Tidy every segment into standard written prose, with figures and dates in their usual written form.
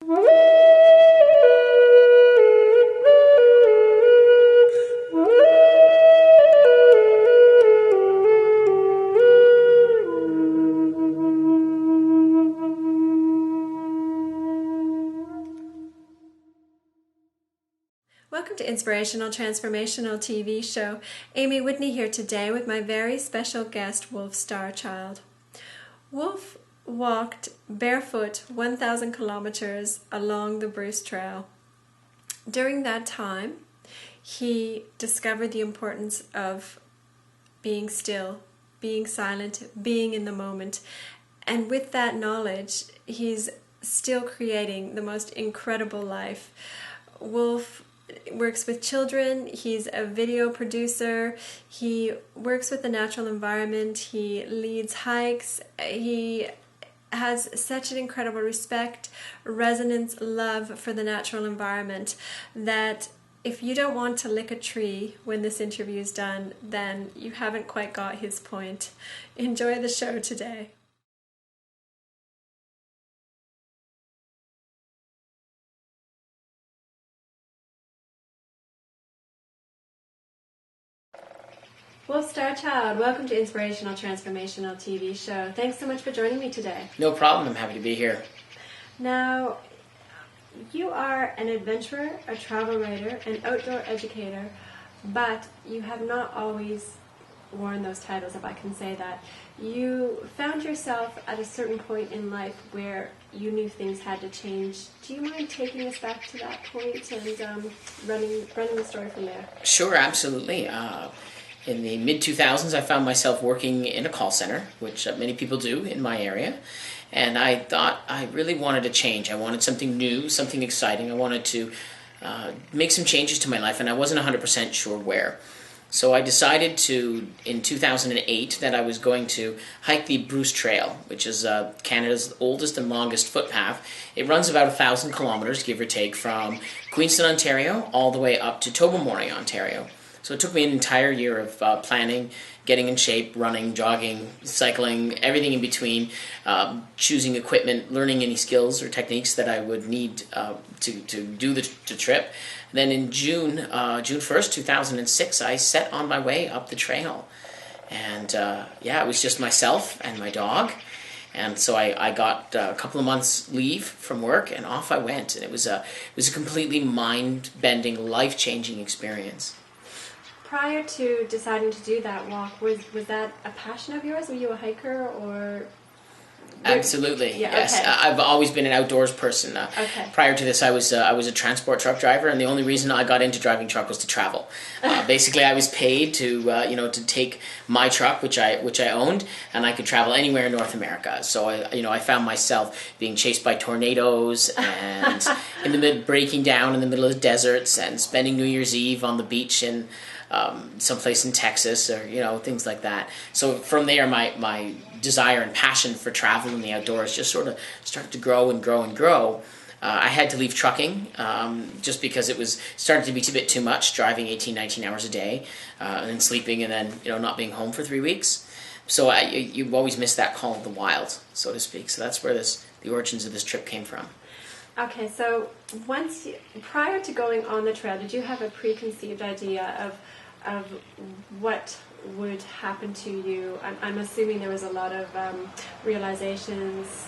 Welcome to Inspirational Transformational TV show. Amy Whitney here today with my very special guest, Wolfe Starchild. Wolfe walked barefoot 1,000 kilometers along the Bruce Trail. During that time, he discovered the importance of being still, being silent, being in the moment. And with that knowledge, he's still creating the most incredible life. Wolfe works with children, he's a video producer, he works with the natural environment, he leads hikes, he has such an incredible respect, resonance, love for the natural environment that if you don't want to lick a tree when this interview is done, then you haven't quite got his point. Enjoy the show today. Wolfe Starchild, welcome to Inspirational Transformational TV show. Thanks so much for joining me today. No problem. I'm happy to be here. Now, you are an adventurer, a travel writer, an outdoor educator, but you have not always worn those titles, if I can say that. You found yourself at a certain point in life where you knew things had to change. Do you mind taking us back to that point and running the story from there? Sure, absolutely. In the mid-2000s, I found myself working in a call center, which many people do in my area. And I thought I really wanted a change. I wanted something new, something exciting. I wanted to make some changes to my life, and I wasn't 100% sure where. So I decided in 2008, that I was going to hike the Bruce Trail, which is Canada's oldest and longest footpath. It runs about 1,000 kilometers, give or take, from Queenston, Ontario, all the way up to Tobermory, Ontario. So it took me an entire year of planning, getting in shape, running, jogging, cycling, everything in between, choosing equipment, learning any skills or techniques that I would need to do the trip. And then in June 1st, 2006, I set on my way up the trail. And it was just myself and my dog. And so I got a couple of months leave from work, and off I went. And it was a completely mind-bending, life-changing experience. Prior to deciding to do that walk, was that a passion of yours? Were you a hiker or? Absolutely, yeah, yes. Okay. I've always been an outdoors person. Okay. Prior to this, I was a transport truck driver, and the only reason I got into driving truck was to travel. Basically, I was paid to take my truck, which I owned, and I could travel anywhere in North America. So I found myself being chased by tornadoes and breaking down in the middle of the deserts, and spending New Year's Eve on the beach in someplace in Texas, or things like that. So from there, my desire and passion for travel in the outdoors just sort of started to grow and grow and grow. I had to leave trucking just because it was starting to be a bit too much, driving 18, 19 hours a day, and then sleeping, and then not being home for 3 weeks. So you always miss that call of the wild, so to speak. So that's where the origins of this trip came from. Okay, so prior to going on the trail, did you have a preconceived idea of what would happen to you? I'm assuming there was a lot of realizations,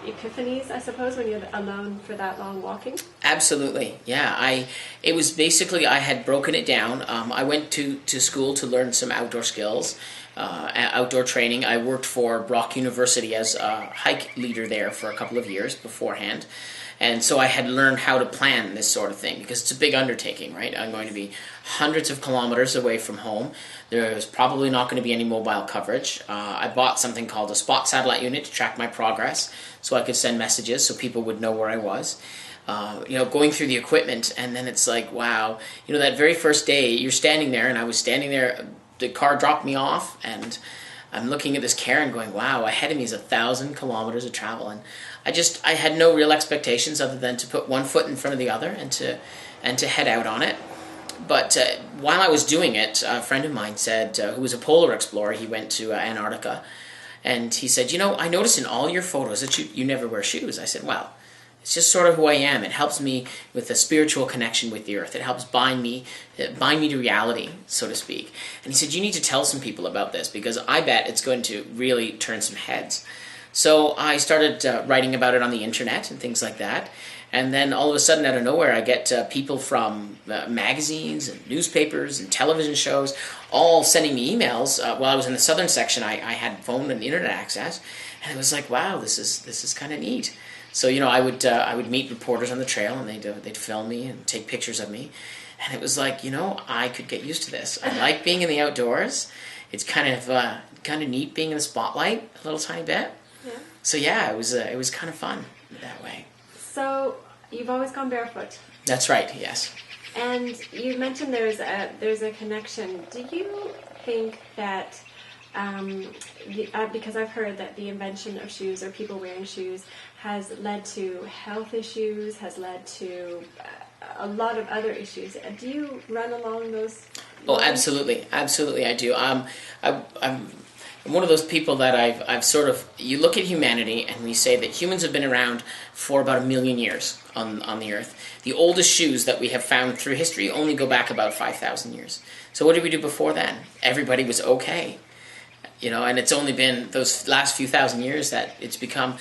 epiphanies, I suppose, when you're alone for that long walking? Absolutely, yeah. It was basically, I had broken it down. I went to school to learn some outdoor skills, outdoor training. I worked for Brock University as a hike leader there for a couple of years beforehand. And so I had learned how to plan this sort of thing, because it's a big undertaking, right? I'm going to be hundreds of kilometers away from home. There's probably not going to be any mobile coverage. I bought something called a spot satellite unit to track my progress, so I could send messages so people would know where I was. Going through the equipment, and then it's like, wow, that very first day, you're standing there, and I was standing there, the car dropped me off, and I'm looking at this cairn going, wow, ahead of me is 1,000 kilometers of travel, and I had no real expectations other than to put one foot in front of the other and to head out on it. But while I was doing it, a friend of mine said, who was a polar explorer, he went to Antarctica, and he said, I noticed in all your photos that you never wear shoes. I said, well, It's just sort of who I am. It helps me with a spiritual connection with the earth. It helps bind me to reality, so to speak. And he said, you need to tell some people about this because I bet it's going to really turn some heads. So I started writing about it on the internet and things like that. And then all of a sudden, out of nowhere, I get people from magazines and newspapers and television shows all sending me emails. While I was in the southern section, I had phone and internet access. And it was like, wow, this is kind of neat. So, I would meet reporters on the trail, and they'd film me and take pictures of me. And it was like, I could get used to this. I like being in the outdoors. It's kind of neat being in the spotlight a little tiny bit. Yeah. So yeah, it was kind of fun that way. So you've always gone barefoot. That's right. Yes. And you mentioned there's a connection. Do you think that because I've heard that the invention of shoes or people wearing shoes has led to health issues, has led to a lot of other issues. Do you run along those lines? Oh, absolutely, I do. I'm one of those people that I've sort of, you look at humanity and we say that humans have been around for about 1 million years on the earth. The oldest shoes that we have found through history only go back about 5,000 years. So what did we do before then? Everybody was okay. And it's only been those last few thousand years that it's become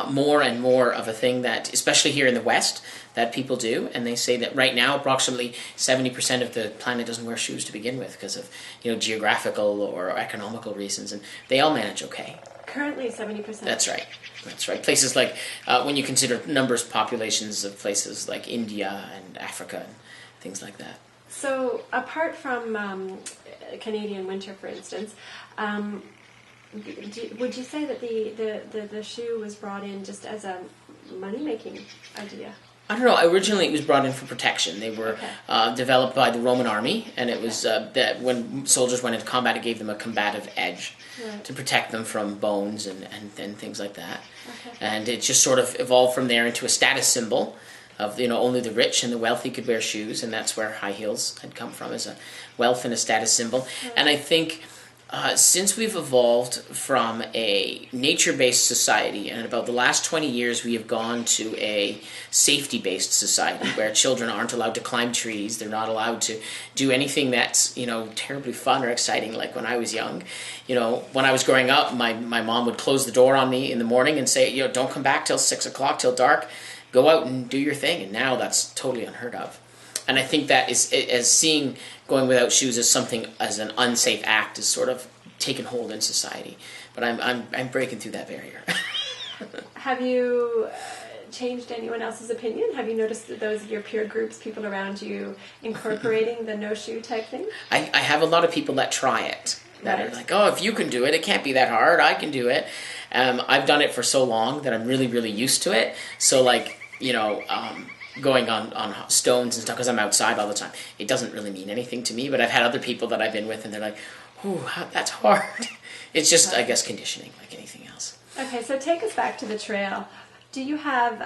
more and more of a thing that, especially here in the West, that people do. And they say that right now, approximately 70% of the planet doesn't wear shoes to begin with because of, geographical or economical reasons. And they all manage okay. Currently 70%. That's right. Places like, when you consider numbers, populations of places like India and Africa and things like that. So apart from Canadian winter, for instance, would you say that the shoe was brought in just as a money-making idea? I don't know. Originally, it was brought in for protection. They were developed by the Roman army, and it was that when soldiers went into combat, it gave them a combative edge to protect them from bones and things like that. Okay. And it just sort of evolved from there into a status symbol of only the rich and the wealthy could wear shoes, and that's where high heels had come from, as a wealth and a status symbol. Right. And I think since we've evolved from a nature-based society, and in about the last 20 years we have gone to a safety-based society where children aren't allowed to climb trees, they're not allowed to do anything that's terribly fun or exciting like when I was young. When I was growing up, my mom would close the door on me in the morning and say, don't come back till 6 o'clock, till dark. Go out and do your thing, and now that's totally unheard of. And I think that is, as seeing going without shoes as something, as an unsafe act, is sort of taken hold in society. But I'm breaking through that barrier. Have you changed anyone else's opinion? Have you noticed that those of your peer groups, people around you, incorporating the no shoe type thing? I have a lot of people that try it. That are like, oh, if you can do it, it can't be that hard. I can do it. I've done it for so long that I'm really, really used to it. So going on stones and stuff, because I'm outside all the time, it doesn't really mean anything to me. But I've had other people that I've been with, and they're like, "Ooh, that's hard." It's just, I guess, conditioning, like anything else. Okay, so take us back to the trail. Do you have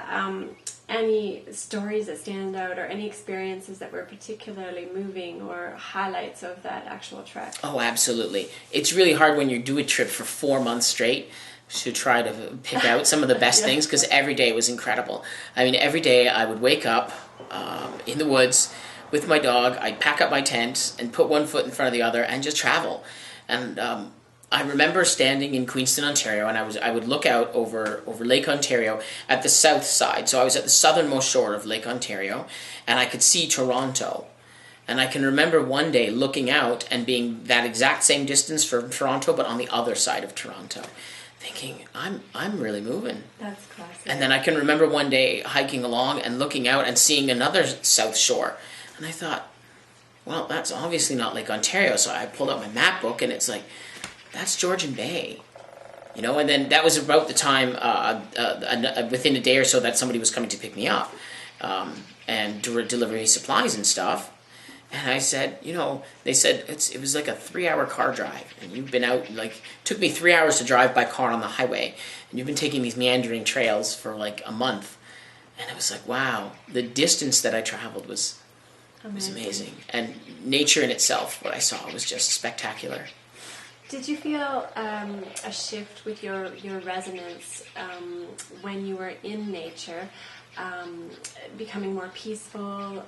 any stories that stand out, or any experiences that were particularly moving, or highlights of that actual trek? Oh, absolutely. It's really hard when you do a trip for 4 months straight to try to pick out some of the best things, because every day was incredible. I mean, every day I would wake up in the woods with my dog. I'd pack up my tent and put one foot in front of the other and just travel. And I remember standing in Queenston, Ontario, and I would look out over Lake Ontario at the south side. So I was at the southernmost shore of Lake Ontario, and I could see Toronto. And I can remember one day looking out and being that exact same distance from Toronto, but on the other side of Toronto, thinking, I'm really moving. That's classic. And then I can remember one day hiking along and looking out and seeing another south shore. And I thought, well, that's obviously not Lake Ontario. So I pulled out my map book, and it's like, that's Georgian Bay. And then that was about the time, within a day or so, that somebody was coming to pick me up and deliver me supplies and stuff. And I said, they said it was like a 3-hour car drive, and you've been out, took me 3 hours to drive by car on the highway, and you've been taking these meandering trails for like a month. And it was like, wow, the distance that I traveled was amazing. And nature in itself, what I saw, was just spectacular. Did you feel a shift with your resonance when you were in nature? becoming more peaceful,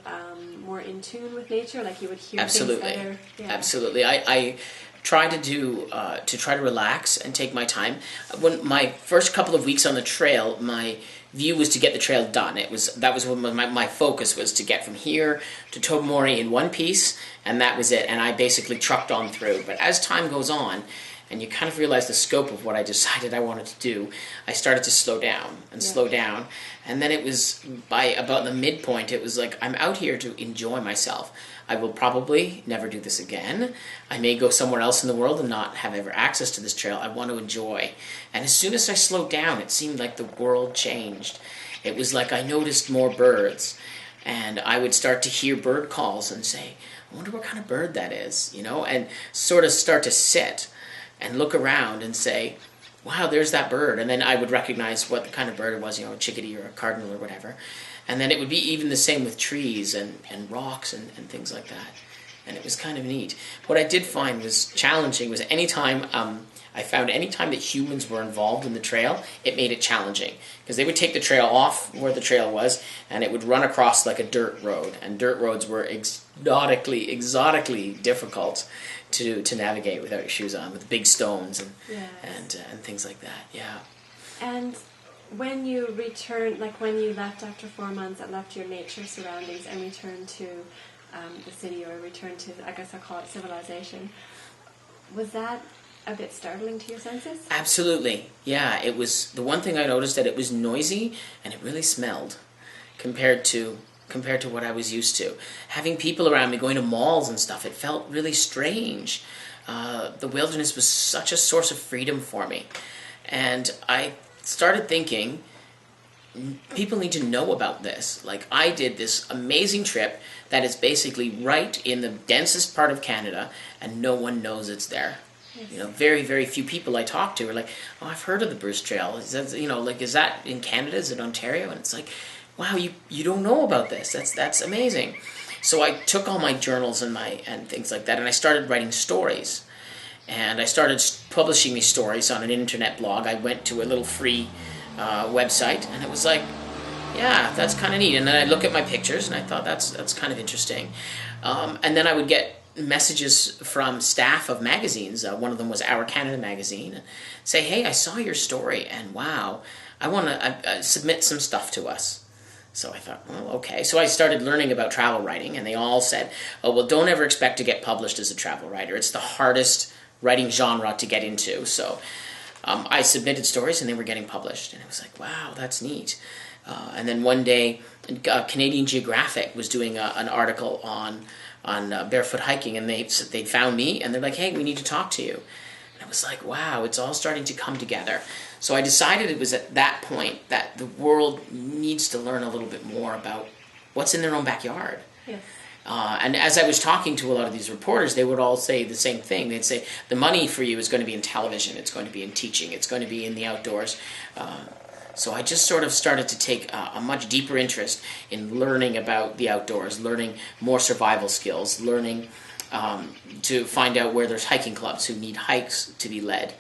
more in tune with nature, like you would hear Absolutely. things better? Yeah. Absolutely. I try to try to relax and take my time. When my first couple of weeks on the trail, my view was to get the trail done. That was when my focus was to get from here to Tobermory in one piece, and that was it. And I basically trucked on through. But as time goes on, and you kind of realize the scope of what I decided I wanted to do, I started to slow down and slow down. And then it was by about the midpoint, it was like, I'm out here to enjoy myself. I will probably never do this again. I may go somewhere else in the world and not have ever access to this trail. I want to enjoy. And as soon as I slowed down, it seemed like the world changed. It was like I noticed more birds. And I would start to hear bird calls and say, I wonder what kind of bird that is, and sort of start to sit and look around and say, wow, there's that bird. And then I would recognize what the kind of bird it was, a chickadee or a cardinal or whatever. And then it would be even the same with trees and rocks and things like that. And it was kind of neat. What I did find was challenging was anytime that humans were involved in the trail, it made it challenging. Because they would take the trail off where the trail was, and it would run across like a dirt road. And dirt roads were exotically difficult to navigate without your shoes on, with big stones and things like that. Yeah. And when you returned, like when you left after 4 months and left your nature surroundings and returned to the city, or returned to, I guess I'll call it civilization, was that a bit startling to your senses? Absolutely. Yeah, it was. The one thing I noticed, that it was noisy and it really smelled compared to what I was used to. Having people around me, going to malls and stuff, it felt really strange. The wilderness was such a source of freedom for me. And I started thinking, people need to know about this. Like, I did this amazing trip that is basically right in the densest part of Canada, and no one knows it's there. Yes. Very, very few people I talk to are like, oh, I've heard of the Bruce Trail. Is that, is that in Canada? Is it Ontario? And it's like, wow, you don't know about this. That's amazing. So I took all my journals and things like that, and I started writing stories. And I started publishing these stories on an internet blog. I went to a little free website, and it was like, yeah, that's kind of neat. And then I look at my pictures, and I thought that's kind of interesting. And then I would get messages from staff of magazines. One of them was Our Canada magazine, and say, hey, I saw your story, and wow, I want to submit some stuff to us. So I thought, well, okay. So I started learning about travel writing, and they all said, oh, well, don't ever expect to get published as a travel writer. It's the hardest writing genre to get into. So I submitted stories, and they were getting published. And it was like, wow, that's neat. And then one day, Canadian Geographic was doing an article on barefoot hiking, and they found me, and they're like, hey, we need to talk to you. And I was like, wow, it's all starting to come together. So I decided it was at that point that the world needs to learn a little bit more about what's in their own backyard. Yes. And as I was talking to a lot of these reporters, they would all say the same thing. They'd say, the money for you is going to be in television, it's going to be in teaching, it's going to be in the outdoors. So I just sort of started to take a much deeper interest in learning about the outdoors, learning more survival skills, learning to find out where there's hiking clubs who need hikes to be led,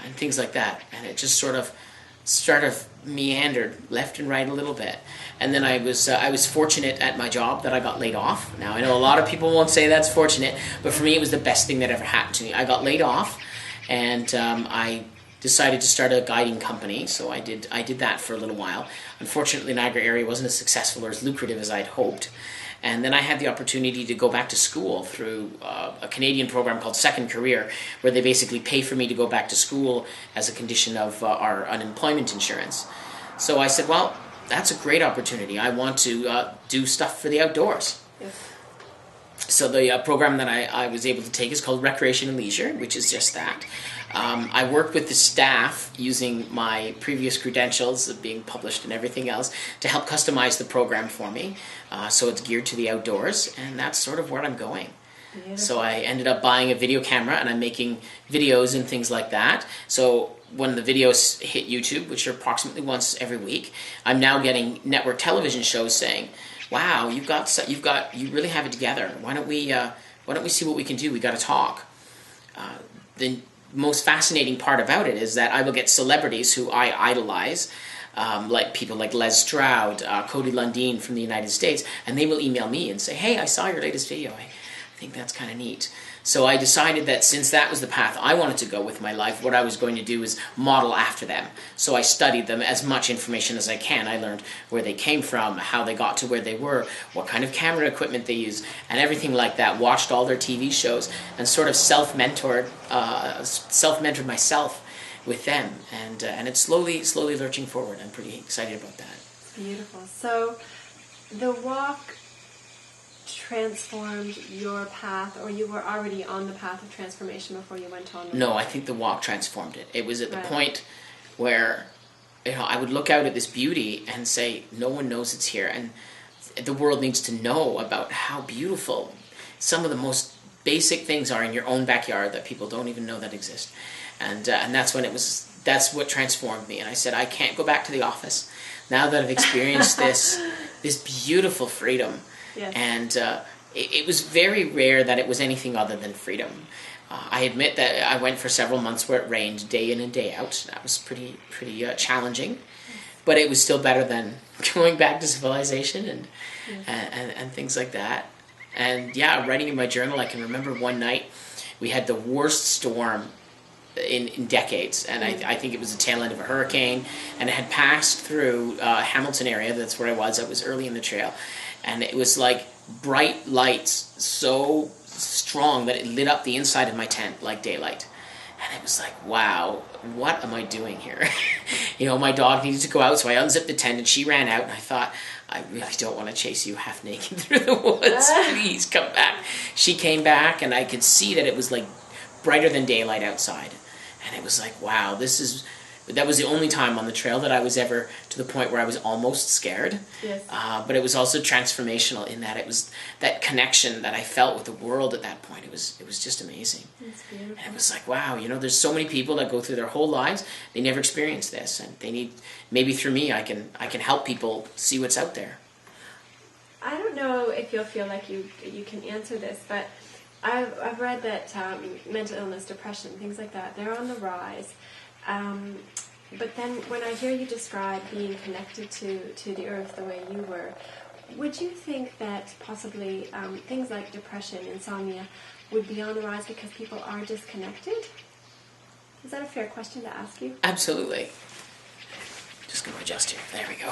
and things like that. And it just sort of meandered left and right a little bit. And then I was fortunate at my job that I got laid off. Now, I know a lot of people won't say that's fortunate, but for me it was the best thing that ever happened to me. I got laid off, and I decided to start a guiding company, so I did that for a little while. Unfortunately, the Niagara area wasn't as successful or as lucrative as I'd hoped. And then I had the opportunity to go back to school through a Canadian program called Second Career, where they basically pay for me to go back to school as a condition of our unemployment insurance. So I said, well, that's a great opportunity. I want to do stuff for the outdoors. Yes. So the program that I was able to take is called Recreation and Leisure, which is just that. I worked with the staff using my previous credentials of being published and everything else to help customize the program for me. So it's geared to the outdoors, and that's sort of where I'm going. Beautiful. So I ended up buying a video camera, and I'm making videos and things like that. So when the videos hit YouTube, which are approximately once every week, I'm now getting network television shows saying, wow, you really have it together. Why don't we see what we can do? We got to talk. The most fascinating part about it is that I will get celebrities who I idolize like people like Les Stroud, Cody Lundeen from the United States, and they will email me and say, hey, I saw your latest video. I think that's kind of neat. So I decided that since that was the path I wanted to go with my life, what I was going to do is model after them. So I studied them, as much information as I can. I learned where they came from, how they got to where they were, what kind of camera equipment they use, and everything like that. Watched all their TV shows and sort of self-mentored myself with them. And it's slowly lurching forward. I'm pretty excited about that. Beautiful. So the walk transformed your path, or you were already on the path of transformation before you went on? No, I think the walk transformed it. It was at the point where I would look out at this beauty and say, no one knows it's here, and the world needs to know about how beautiful some of the most basic things are in your own backyard that people don't even know that exist. And that's what transformed me. And I said, I can't go back to the office now that I've experienced this beautiful freedom. Yes. And it was very rare that it was anything other than freedom. I admit that I went for several months where it rained day in and day out. That was pretty challenging, but it was still better than going back to civilization and things like that. And yeah, writing in my journal, I can remember one night we had the worst storm in decades, and I think it was the tail end of a hurricane, and it had passed through Hamilton area. That's where I was. I was early in the trail. And it was like bright lights so strong that it lit up the inside of my tent like daylight. And it was like, wow, what am I doing here? My dog needed to go out, so I unzipped the tent and she ran out. And I thought, I really don't want to chase you half naked through the woods. Please come back. She came back, and I could see that it was like brighter than daylight outside. And it was like, wow, that was the only time on the trail that I was ever to the point where I was almost scared. Yes. But it was also transformational in that it was that connection that I felt with the world at that point. It was just amazing. That's beautiful. And it was like, wow, there's so many people that go through their whole lives, they never experience this, and they need, maybe through me I can help people see what's out there. I don't know if you'll feel like you can answer this, but I've read that mental illness, depression, things like that, they're on the rise. But then when I hear you describe being connected to the earth the way you were, would you think that possibly things like depression, insomnia, would be on the rise because people are disconnected? Is that a fair question to ask you? Absolutely. Just going to adjust here. There we go.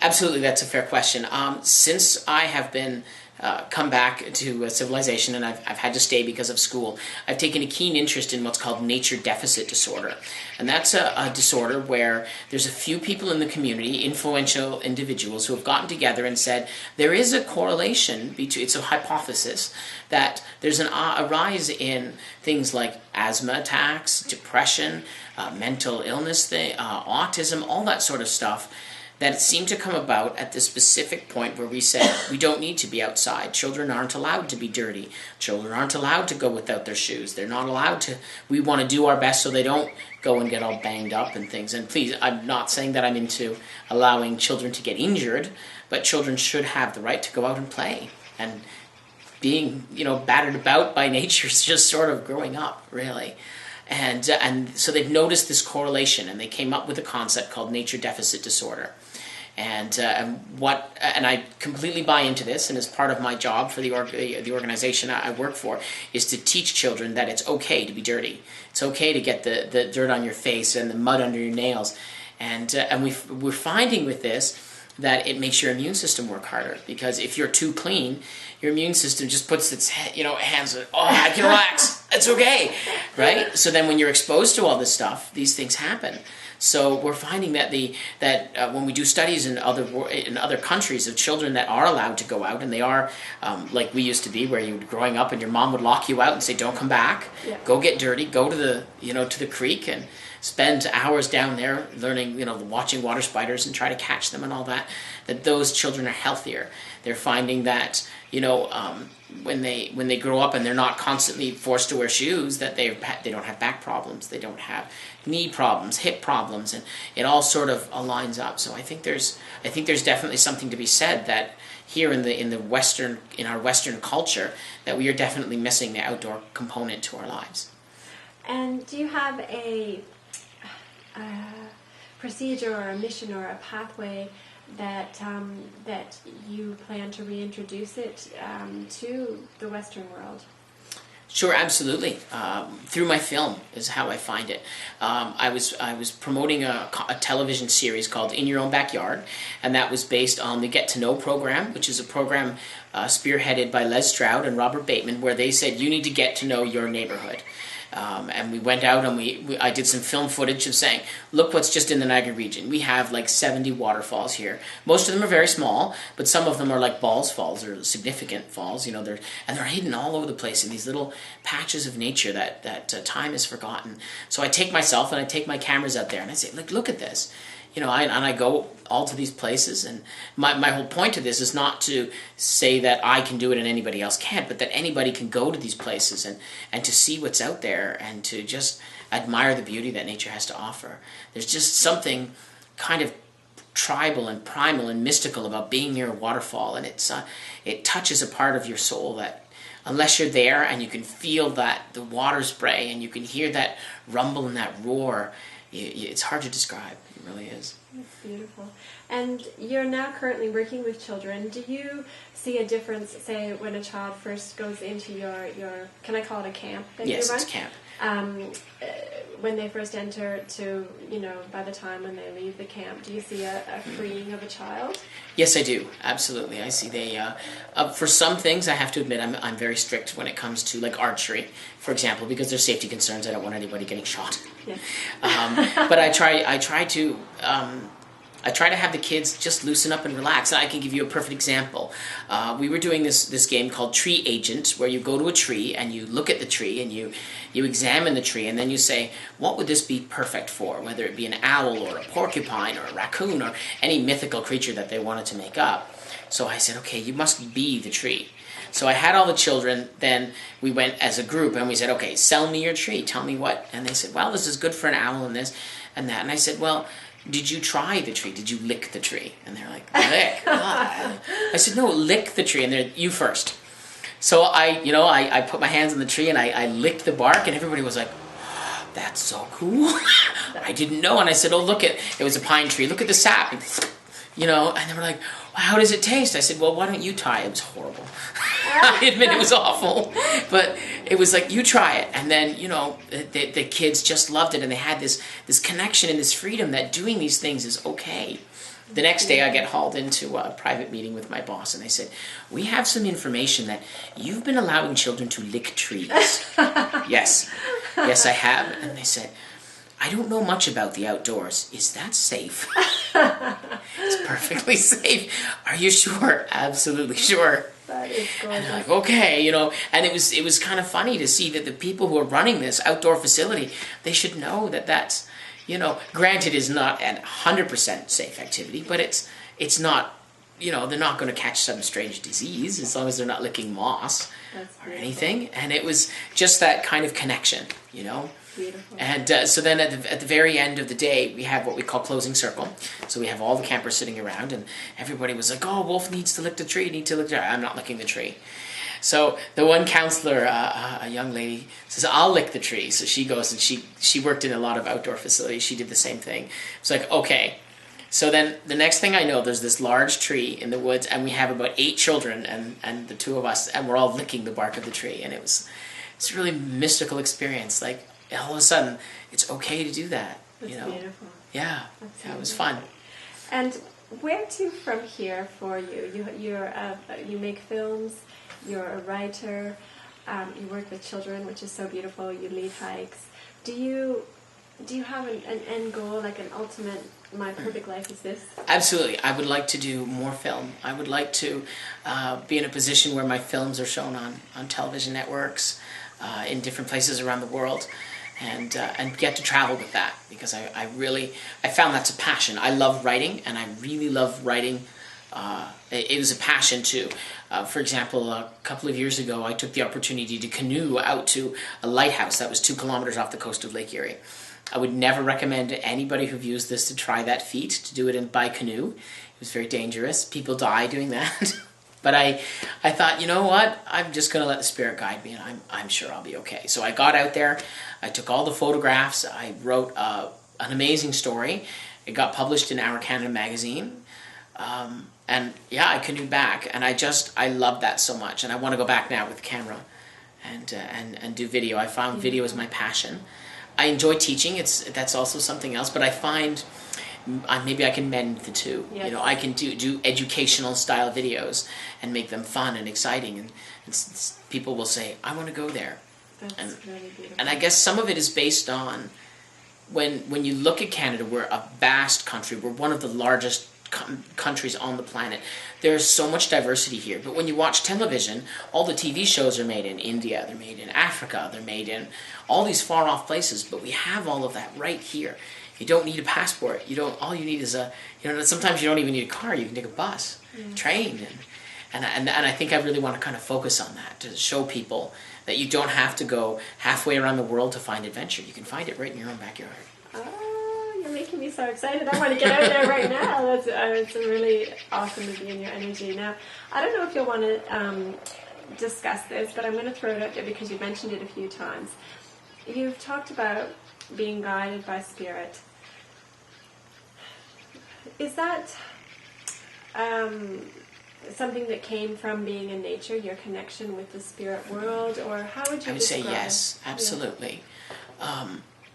Absolutely, that's a fair question. Since I have been come back to civilization, and I've had to stay because of school, I've taken a keen interest in what's called nature deficit disorder. And that's a disorder where there's a few people in the community, influential individuals, who have gotten together and said there is a correlation between, it's a hypothesis, that there's a rise in things like asthma attacks, depression, mental illness, autism, all that sort of stuff, that it seemed to come about at the specific point where we said we don't need to be outside. Children aren't allowed to be dirty. Children aren't allowed to go without their shoes. They're not allowed to. We want to do our best so they don't go and get all banged up and things. And please, I'm not saying that I'm into allowing children to get injured, but children should have the right to go out and play. And being, battered about by nature is just sort of growing up, really. And so they've noticed this correlation, and they came up with a concept called nature deficit disorder. And I completely buy into this, and as part of my job for the organization I work for, is to teach children that it's okay to be dirty. It's okay to get the dirt on your face and the mud under your nails. And we're finding with this that it makes your immune system work harder, because if you're too clean, your immune system just puts its hands on, I can relax, it's okay, right? So then when you're exposed to all this stuff, these things happen. So we're finding that when we do studies in other countries of children that are allowed to go out, and they are like we used to be, where you were growing up and your mom would lock you out and say, "Don't come back, go get dirty, go to the creek and spend hours down there learning, watching water spiders and try to catch them and all that." That those children are healthier. They're finding that when they grow up and they're not constantly forced to wear shoes, that they don't have back problems, they don't have knee problems, hip problems, and it all sort of aligns up. So I think there's definitely something to be said that here in our Western culture, that we are definitely missing the outdoor component to our lives. And do you have procedure or a mission or a pathway that that you plan to reintroduce it to the Western world? Sure, absolutely. Through my film is how I find it. I was promoting a television series called In Your Own Backyard, and that was based on the Get to Know program, which is a program spearheaded by Les Stroud and Robert Bateman, where they said you need to get to know your neighborhood. And we went out and I did some film footage of saying, look what's just in the Niagara region. We have like 70 waterfalls here. Most of them are very small, but some of them are like Balls Falls or significant falls. You know, they're hidden all over the place in these little patches of nature that time has forgotten. So I take myself and I take my cameras out there and I say, look at this. You know, I go all to these places, and my whole point of this is not to say that I can do it and anybody else can't, but that anybody can go to these places and to see what's out there and to just admire the beauty that nature has to offer. There's just something kind of tribal and primal and mystical about being near a waterfall, and it touches a part of your soul that unless you're there and you can feel that the water spray and you can hear that rumble and that roar, it's hard to describe. It really is. That's beautiful. And you're now currently working with children. Do you see a difference, say, when a child first goes into your can I call it a camp? Yes, it's a camp. When they first enter to, you know, by the time when they leave the camp, do you see a freeing of a child? Yes, I do. Absolutely. I see they, for some things, I have to admit, I'm very strict when it comes to, like, archery, for example, because there's safety concerns. I don't want anybody getting shot. Yes. But I try to have the kids just loosen up and relax. And I can give you a perfect example. We were doing this game called Tree Agent, where you go to a tree and you look at the tree and you examine the tree, and then you say, what would this be perfect for? Whether it be an owl or a porcupine or a raccoon or any mythical creature that they wanted to make up. So I said, okay, you must be the tree. So I had all the children, then we went as a group and we said, okay, sell me your tree, tell me what. And they said, well, this is good for an owl and this and that. And I said, well, did you try the tree? Did you lick the tree? And they're like, lick? I said, no, lick the tree. And they're, you first. So I put my hands on the tree and I licked the bark, and everybody was like, that's so cool. I didn't know. And I said, oh, look, it was a pine tree. Look at the sap. You know, and they were like, well, how does it taste? I said, well, why don't you try? It was horrible. I admit it was awful. But it was like, you try it. And then, you know, the kids just loved it, and they had this connection and this freedom that doing these things is okay. The next day I get hauled into a private meeting with my boss, and they said, we have some information that you've been allowing children to lick trees. Yes, I have. And they said, I don't know much about the outdoors. Is that safe? It's perfectly safe. Are you sure? Absolutely sure. That is gorgeous. And they're like, okay, you know, and it was kind of funny to see that the people who are running this outdoor facility, they should know that that's, you know, granted is not a 100% safe activity, but it's not, you know, they're not going to catch some strange disease as long as they're not licking moss or anything. And it was just that kind of connection, you know. Beautiful. And so then at the very end of the day, we have what we call closing circle. So we have all the campers sitting around, and everybody was like, oh, Wolfe needs to lick the tree, I'm not licking the tree. So the one counselor, a young lady, says, I'll lick the tree. So she goes, and she worked in a lot of outdoor facilities. She did the same thing. It's like, okay. So then the next thing I know, there's this large tree in the woods, and we have about 8 children and the 2 of us, and we're all licking the bark of the tree. And it's a really mystical experience. Like, all of a sudden, it's okay to do that. That's you know? Beautiful. Yeah, it was fun. And where to from here for you? You make films. You're a writer. You work with children, which is so beautiful. You lead hikes. Do you have an end goal, like an ultimate? My perfect life is this? Absolutely. I would like to do more film. I would like to be in a position where my films are shown on television networks in different places around the world. And get to travel with that, because I found that's a passion. I love writing, and I really love writing. It was a passion too. For example, a couple of years ago, I took the opportunity to canoe out to a lighthouse that was 2 kilometers off the coast of Lake Erie. I would never recommend anybody who views this to try that feat, to do it by canoe. It was very dangerous. People die doing that. But I thought, you know what? I'm just going to let the spirit guide me, and I'm sure I'll be okay. So I got out there. I took all the photographs. I wrote an amazing story. It got published in Our Canada magazine. And yeah, I canoed back, and I love that so much, and I want to go back now with the camera and do video. I found video is my passion. I enjoy teaching. That's also something else, but I find maybe I can mend the two. Yes. You know, I can do educational style videos and make them fun and exciting, and people will say, I want to go there. That's really beautiful. And I guess some of it is based on when you look at Canada, we're a vast country. We're one of the largest countries on the planet. There's so much diversity here. But when you watch television, all the TV shows are made in India, they're made in Africa, they're made in all these far off places, but we have all of that right here. You don't need a passport. All you need is sometimes you don't even need a car. You can take a bus, train, and I think I really want to kind of focus on that, to show people that you don't have to go halfway around the world to find adventure. You can find it right in your own backyard. Oh, you're making me so excited. I want to get out there right now. It's really awesome to be in your energy. Now, I don't know if you'll want to discuss this, but I'm going to throw it out there because you mentioned it a few times. You've talked about being guided by spirit. Is that something that came from being in nature, your connection with the spirit world, or how would you I would describe say yes, it? absolutely.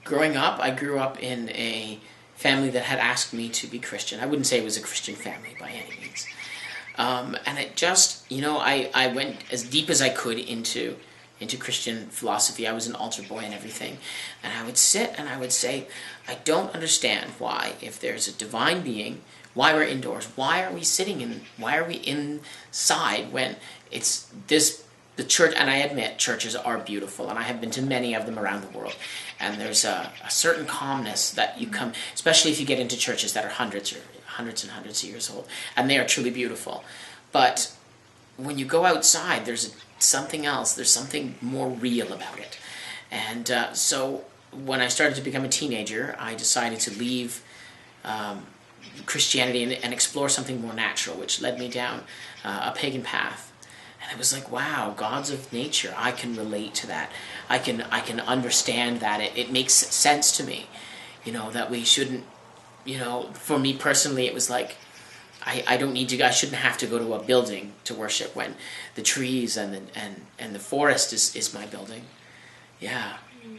Growing up, I grew up in a family that had asked me to be Christian. I wouldn't say it was a Christian family by any means. And it just, I went as deep as I could into Christian philosophy. I was an altar boy and everything. And I would sit and I would say, I don't understand why, if there's a divine being, why we're indoors, why are we inside when it's this, the church, and I admit churches are beautiful, and I have been to many of them around the world, and there's a certain calmness that you come, especially if you get into churches that are hundreds and hundreds of years old, and they are truly beautiful. But when you go outside, there's something else, there's something more real about it. And so when I started to become a teenager, I decided to leave Christianity and explore something more natural, which led me down a pagan path. And I was like, wow, gods of nature, I can relate to that. I can understand that. It makes sense to me, that we shouldn't, for me personally, it was like, I shouldn't have to go to a building to worship when the trees and the forest is my building. Yeah.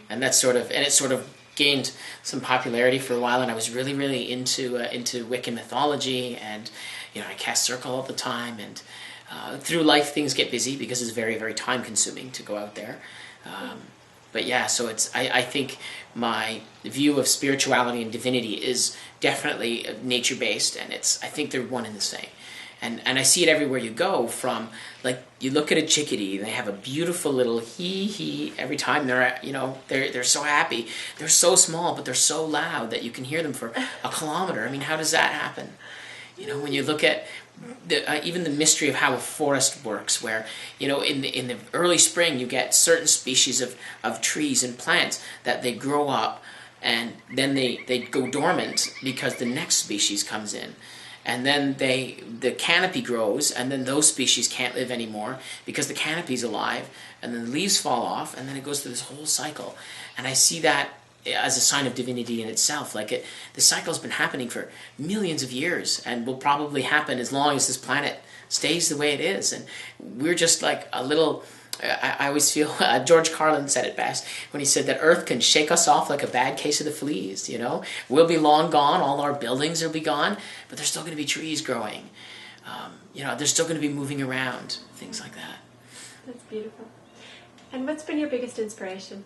And it sort of gained some popularity for a while, and I was really, really into Wiccan mythology, and I cast circle all the time, and through life things get busy because it's very, very time consuming to go out there. But yeah, so I think my view of spirituality and divinity is definitely nature based, and I think they're one and the same. And I see it everywhere you go, from, like, you look at a chickadee, and they have a beautiful little hee every time they're so happy. They're so small, but they're so loud that you can hear them for a kilometer. I mean, how does that happen? When you look at even the mystery of how a forest works, where, in the early spring you get certain species of trees and plants that they grow up, and then they go dormant because the next species comes in. And then the canopy grows, and then those species can't live anymore because the canopy's alive, and then the leaves fall off, and then it goes through this whole cycle. And I see that as a sign of divinity in itself. Like, the cycle's been happening for millions of years, and will probably happen as long as this planet stays the way it is. And we're just like a little... I always feel George Carlin said it best when he said that Earth can shake us off like a bad case of the fleas. We'll be long gone, all our buildings will be gone, but there's still going to be trees growing. They're still going to be moving around, things like that. That's beautiful. And what's been your biggest inspiration?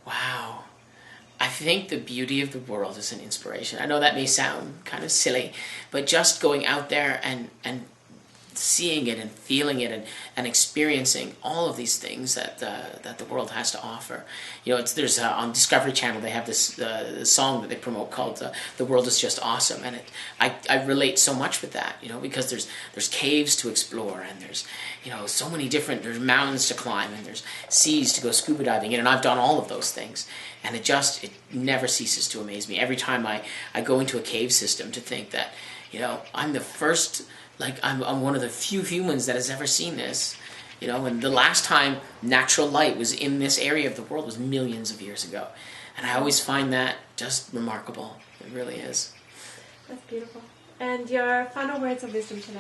Wow. I think the beauty of the world is an inspiration. I know that may sound kind of silly, but just going out there and seeing it and feeling it and experiencing all of these things that the world has to offer. There's on Discovery Channel, they have this song that they promote called "The World Is Just Awesome," and I relate so much with that. Because there's caves to explore, and there's so many different, there's mountains to climb, and there's seas to go scuba diving in, and I've done all of those things, and it never ceases to amaze me every time I go into a cave system, to think that I'm the first. Like, I'm one of the few humans that has ever seen this, and the last time natural light was in this area of the world was millions of years ago. And I always find that just remarkable. It really is. That's beautiful. And your final words of wisdom today?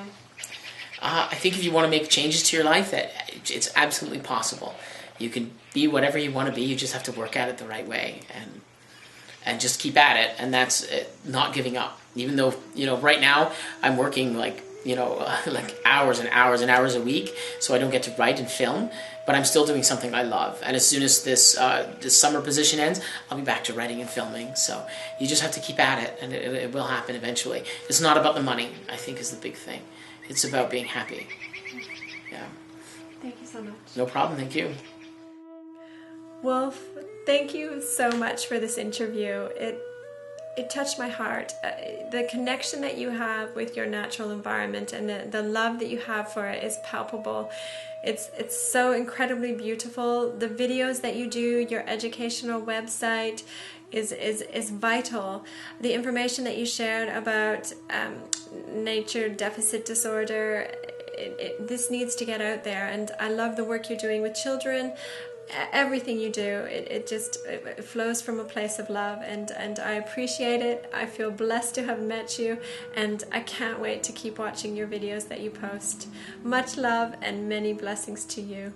I think if you want to make changes to your life, that it's absolutely possible. You can be whatever you want to be. You just have to work at it the right way and just keep at it. And that's not giving up. Even though, right now I'm working like hours and hours and hours a week, so I don't get to write and film, but I'm still doing something I love. And as soon as this summer position ends, I'll be back to writing and filming. So you just have to keep at it, and it will happen eventually. It's not about the money, I think, is the big thing. It's about being happy. Yeah. Thank you so much. No problem. Thank you. Wolfe, thank you so much for this interview. It touched my heart. The connection that you have with your natural environment and the love that you have for it is palpable. It's so incredibly beautiful. The videos that you do, your educational website is vital. The information that you shared about nature deficit disorder, this needs to get out there, and I love the work you're doing with children. Everything you do, it flows from a place of love, and I appreciate it. I feel blessed to have met you, and I can't wait to keep watching your videos that you post. Much love and many blessings to you.